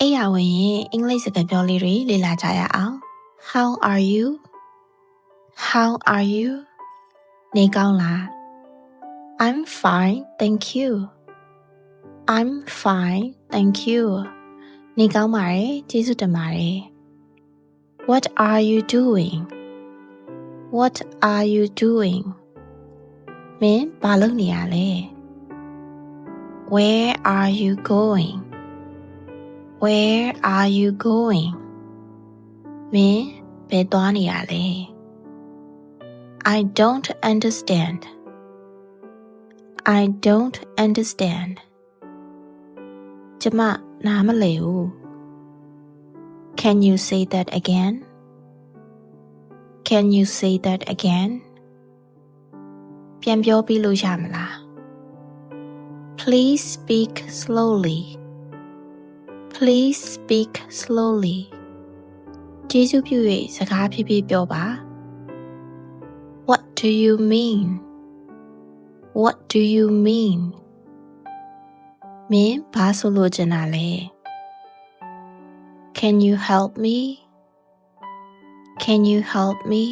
အဲ့ရဝင်ရင်အင်္ဂလိပ်စကားပြောလေးတွေလေ့လာကြရအောင် How are you? How are you? နေကောင်းလား I'm fine, thank you. I'm fine, thank you. နေကောင်းပါတယ်ကျေးဇူးတင်ပါတယ် What are you doing? What are you doing? မင်းဘာလုပ်နေရလဲ Where are you going? Where are you going? မင်းဘယ်သွားနေရလဲ I don't understand. I don't understand. ကျမနားမလည်ဘူး Can you say that again? Can you say that again? ပြန်ပြောပြလို့ရမလား Please speak slowly. Please speak slowly. ကျေးဇူးပြု၍စကားဖြည်းဖြည်းပြောပါ What do you mean? What do you mean? မင်းဘာဆိုလိုချင်တာလဲ Can you help me? Can you help me?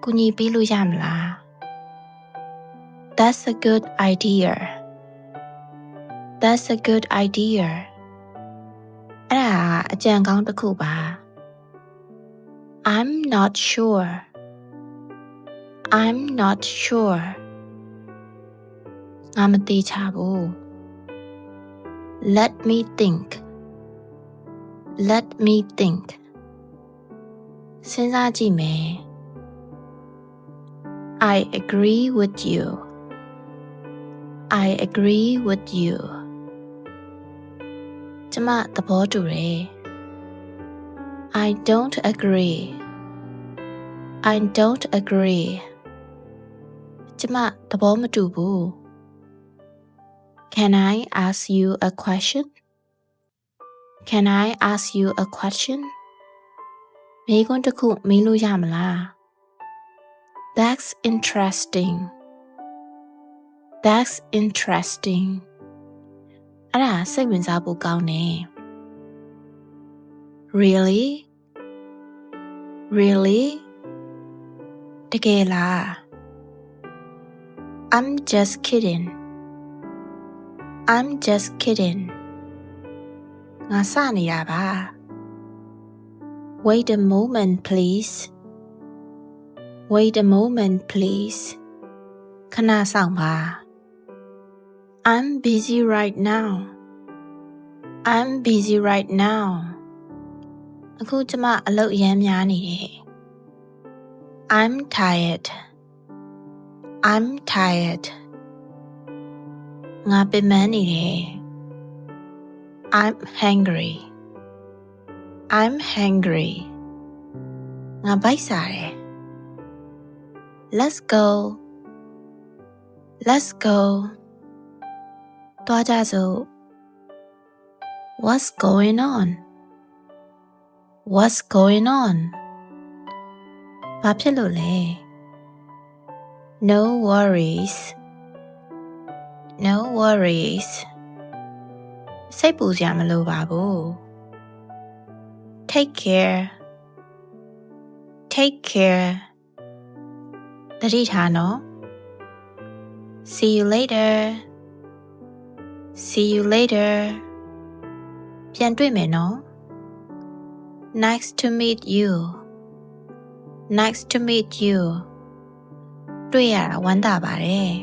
ကူညီပေးလို့ရမလား That's a good idea. That's a good idea. အဲ့ဒါအကြံကောင်းတစ်ခုပါ I'm not sure. I'm not sure. ငါမသိချဘူး Let me think. Let me think. စဉ်းစားကြည့်မယ် I agree with you. I agree with you. ကျမသဘောတူတယ် I don't agree. I don't agree. ကျမသဘောမတူဘူး Can I ask you a question? Can I ask you a question? မေးခွန်းတစ်ခုမေးလို့ရမလား That's interesting. That's interesting. အဲ့ဒါစိတ်ဝင်စားဖို့ကောင်းတယ် Really? Really? တကယ်လား I'm just kidding. I'm just kidding. ငါစနေတာပါ Wait a moment, please. Wait a moment, please. ခဏစောင့်ပါ I'm busy right now. I'm busy right now. အခုကျမအလုပ်အရမ်းများနေတယ် I'm tired. I'm tired. ငါပင်ပန်းနေတယ် I'm hungry. I'm hungry. ငါဗိုက်စားတယ် Let's go. Let's go. သွားကြစို့ What's going on? What's going on? ဘာဖြစ်လို့လဲ No worries. No worries. စိတ်ပူစရာမလိုပါဘူး Take care. Take care. သတိထားနော် See you later. See you later. ပြန်တွေ့မယ်နော် Nice to meet you. Nice to meet you. တွေ့ရတာဝမ်းသာပါတယ်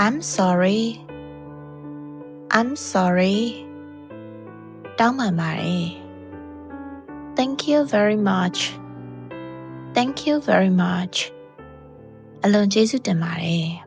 I'm sorry. I'm sorry. တောင်းပန်ပါတယ် Thank you very much. Thank you very much. အလွန်ကျေးဇူးတင်ပါတယ်